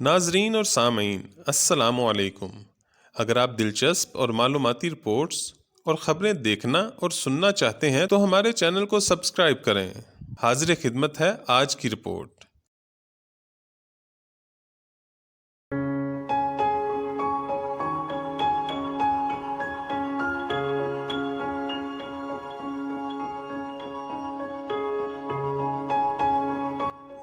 ناظرین اور سامعین السلام علیکم۔ اگر آپ دلچسپ اور معلوماتی رپورٹس اور خبریں دیکھنا اور سننا چاہتے ہیں تو ہمارے چینل کو سبسکرائب کریں۔ حاضر خدمت ہے آج کی رپورٹ۔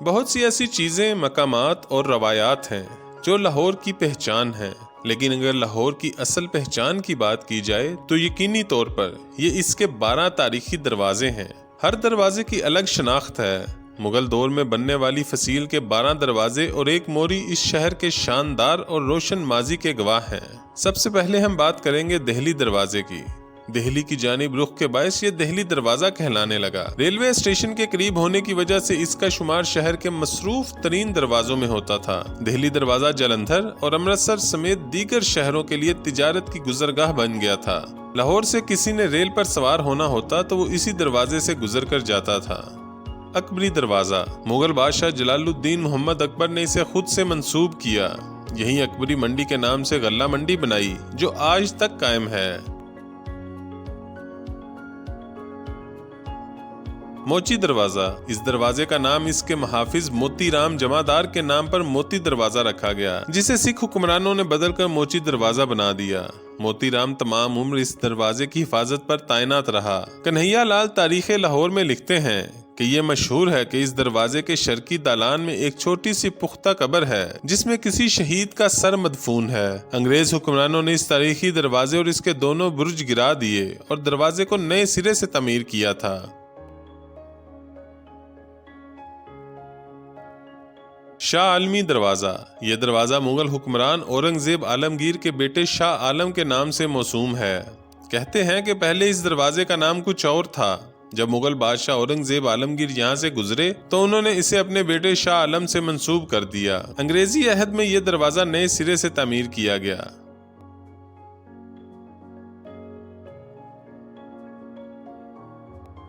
بہت سی ایسی چیزیں، مقامات اور روایات ہیں جو لاہور کی پہچان ہیں، لیکن اگر لاہور کی اصل پہچان کی بات کی جائے تو یقینی طور پر یہ اس کے 12 تاریخی دروازے ہیں۔ ہر دروازے کی الگ شناخت ہے۔ مغل دور میں بننے والی فصیل کے 12 دروازے اور ایک موری اس شہر کے شاندار اور روشن ماضی کے گواہ ہیں۔ سب سے پہلے ہم بات کریں گے دہلی دروازے کی۔ دہلی کی جانب رخ کے باعث یہ دہلی دروازہ کہلانے لگا۔ ریلوے اسٹیشن کے قریب ہونے کی وجہ سے اس کا شمار شہر کے مصروف ترین دروازوں میں ہوتا تھا۔ دہلی دروازہ جلندھر اور امرتسر سمیت دیگر شہروں کے لیے تجارت کی گزرگاہ بن گیا تھا۔ لاہور سے کسی نے ریل پر سوار ہونا ہوتا تو وہ اسی دروازے سے گزر کر جاتا تھا۔ اکبری دروازہ، مغل بادشاہ جلال الدین محمد اکبر نے اسے خود سے منسوب کیا۔ یہیں اکبری منڈی کے نام سے غلہ منڈی بنائی جو آج تک قائم ہے۔ موچی دروازہ، اس دروازے کا نام اس کے محافظ موتی رام جمعدار کے نام پر موتی دروازہ رکھا گیا، جسے سکھ حکمرانوں نے بدل کر موچی دروازہ بنا دیا۔ موتی رام تمام عمر اس دروازے کی حفاظت پر تعینات رہا۔ کنہیا لال تاریخ لاہور میں لکھتے ہیں کہ یہ مشہور ہے کہ اس دروازے کے شرقی دالان میں ایک چھوٹی سی پختہ قبر ہے جس میں کسی شہید کا سر مدفون ہے۔ انگریز حکمرانوں نے اس تاریخی دروازے اور اس کے دونوں برج گرا دیے اور دروازے کو نئے سرے سے تعمیر کیا تھا۔ شاہ عالمی دروازہ، یہ دروازہ مغل حکمران اورنگزیب عالمگیر کے بیٹے شاہ عالم کے نام سے موسوم ہے۔ کہتے ہیں کہ پہلے اس دروازے کا نام کچھ اور تھا۔ جب مغل بادشاہ اورنگزیب عالمگیر یہاں سے گزرے تو انہوں نے اسے اپنے بیٹے شاہ عالم سے منسوب کر دیا۔ انگریزی عہد میں یہ دروازہ نئے سرے سے تعمیر کیا گیا۔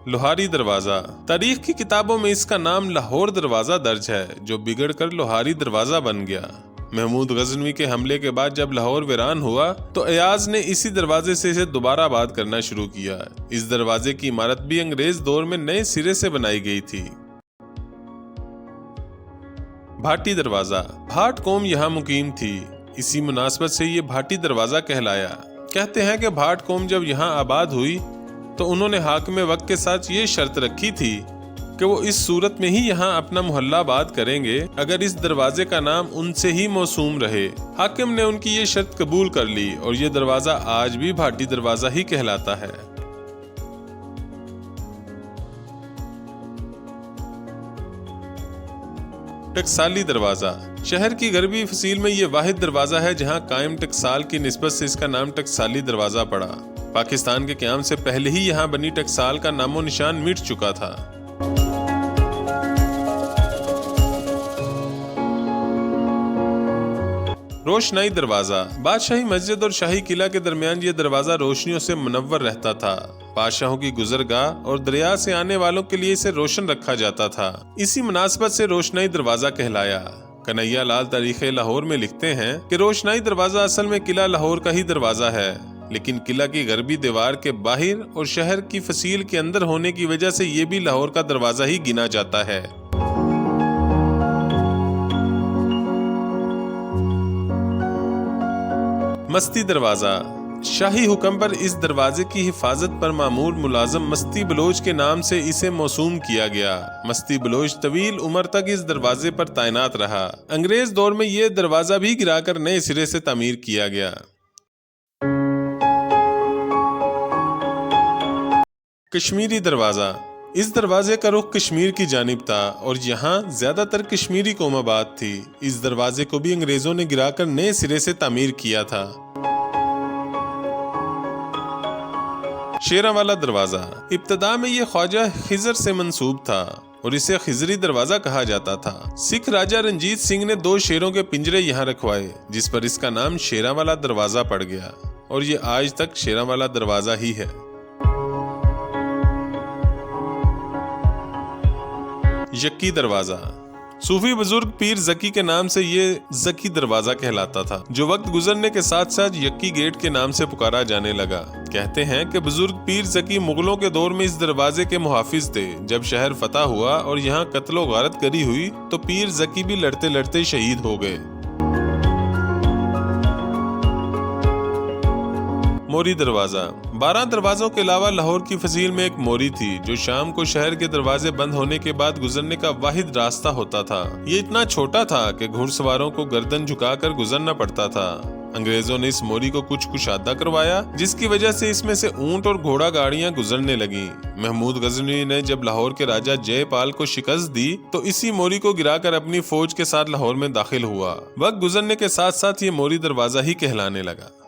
لوہاری دروازہ، تاریخ کی کتابوں میں اس کا نام لاہور دروازہ درج ہے جو بگڑ کر لوہاری دروازہ بن گیا۔ محمود غزنوی کے حملے کے بعد جب لاہور ویران ہوا تو ایاز نے اسی دروازے سے اسے دوبارہ آباد کرنا شروع کیا۔ اس دروازے کی عمارت بھی انگریز دور میں نئے سرے سے بنائی گئی تھی۔ بھاٹی دروازہ، بھاٹ قوم یہاں مقیم تھی، اسی مناسبت سے یہ بھاٹی دروازہ کہلایا۔ کہتے ہیں کہ بھاٹ قوم جب یہاں آباد ہوئی تو انہوں نے حاکم وقت کے ساتھ یہ شرط رکھی تھی کہ وہ اس صورت میں ہی یہاں اپنا محلہ آباد کریں گے اگر اس دروازے کا نام ان سے ہی موسوم رہے۔ حاکم نے ان کی یہ شرط قبول کر لی اور یہ دروازہ آج بھی بھاٹی دروازہ ہی کہلاتا ہے۔ ٹکسالی دروازہ، شہر کی غربی فصیل میں یہ واحد دروازہ ہے جہاں قائم ٹکسال کی نسبت سے اس کا نام ٹکسالی دروازہ پڑا۔ پاکستان کے قیام سے پہلے ہی یہاں بنی ٹکسال کا نام و نشان مٹ چکا تھا۔ روشنائی دروازہ، بادشاہی مسجد اور شاہی قلعہ کے درمیان یہ دروازہ روشنیوں سے منور رہتا تھا۔ بادشاہوں کی گزرگاہ اور دریا سے آنے والوں کے لیے اسے روشن رکھا جاتا تھا، اسی مناسبت سے روشنائی دروازہ کہلایا۔ کنہیا لال تاریخ لاہور میں لکھتے ہیں کہ روشنائی دروازہ اصل میں قلعہ لاہور کا ہی دروازہ ہے، لیکن قلعہ کی غربی دیوار کے باہر اور شہر کی فصیل کے اندر ہونے کی وجہ سے یہ بھی لاہور کا دروازہ ہی گنا جاتا ہے۔ مستی دروازہ، شاہی حکم پر اس دروازے کی حفاظت پر مامور ملازم مستی بلوچ کے نام سے اسے موسوم کیا گیا۔ مستی بلوچ طویل عمر تک اس دروازے پر تعینات رہا۔ انگریز دور میں یہ دروازہ بھی گرا کر نئے سرے سے تعمیر کیا گیا۔ کشمیری دروازہ، اس دروازے کا رخ کشمیر کی جانب تھا اور یہاں زیادہ تر کشمیری قوم آباد تھی۔ اس دروازے کو بھی انگریزوں نے گرا کر نئے سرے سے تعمیر کیا تھا۔ شیراں والا دروازہ، ابتدا میں یہ خواجہ خضر سے منسوب تھا اور اسے خضری دروازہ کہا جاتا تھا۔ سکھ راجہ رنجیت سنگھ نے 2 شیروں کے پنجرے یہاں رکھوائے جس پر اس کا نام شیراں والا دروازہ پڑ گیا اور یہ آج تک شیراں والا دروازہ ہی ہے۔ یکی دروازہ، صوفی بزرگ پیر زکی کے نام سے یہ زکی دروازہ کہلاتا تھا، جو وقت گزرنے کے ساتھ ساتھ یکی گیٹ کے نام سے پکارا جانے لگا۔ کہتے ہیں کہ بزرگ پیر زکی مغلوں کے دور میں اس دروازے کے محافظ تھے۔ جب شہر فتح ہوا اور یہاں قتل و غارت گری ہوئی تو پیر زکی بھی لڑتے لڑتے شہید ہو گئے۔ موری دروازہ 12 دروازوں کے علاوہ لاہور کی فضیل میں ایک موری تھی، جو شام کو شہر کے دروازے بند ہونے کے بعد گزرنے کا واحد راستہ ہوتا تھا۔ یہ اتنا چھوٹا تھا کہ گھڑ سواروں کو گردن جھکا کر گزرنا پڑتا تھا۔ انگریزوں نے اس موری کو کچھ کشادہ کروایا، جس کی وجہ سے اس میں سے اونٹ اور گھوڑا گاڑیاں گزرنے لگیں۔ محمود غزنوی نے جب لاہور کے راجہ جے پال کو شکست دی تو اسی موری کو گرا کر اپنی فوج کے ساتھ لاہور میں داخل ہوا۔ وقت گزرنے کے ساتھ ساتھ یہ موری دروازہ ہی کہلانے لگا۔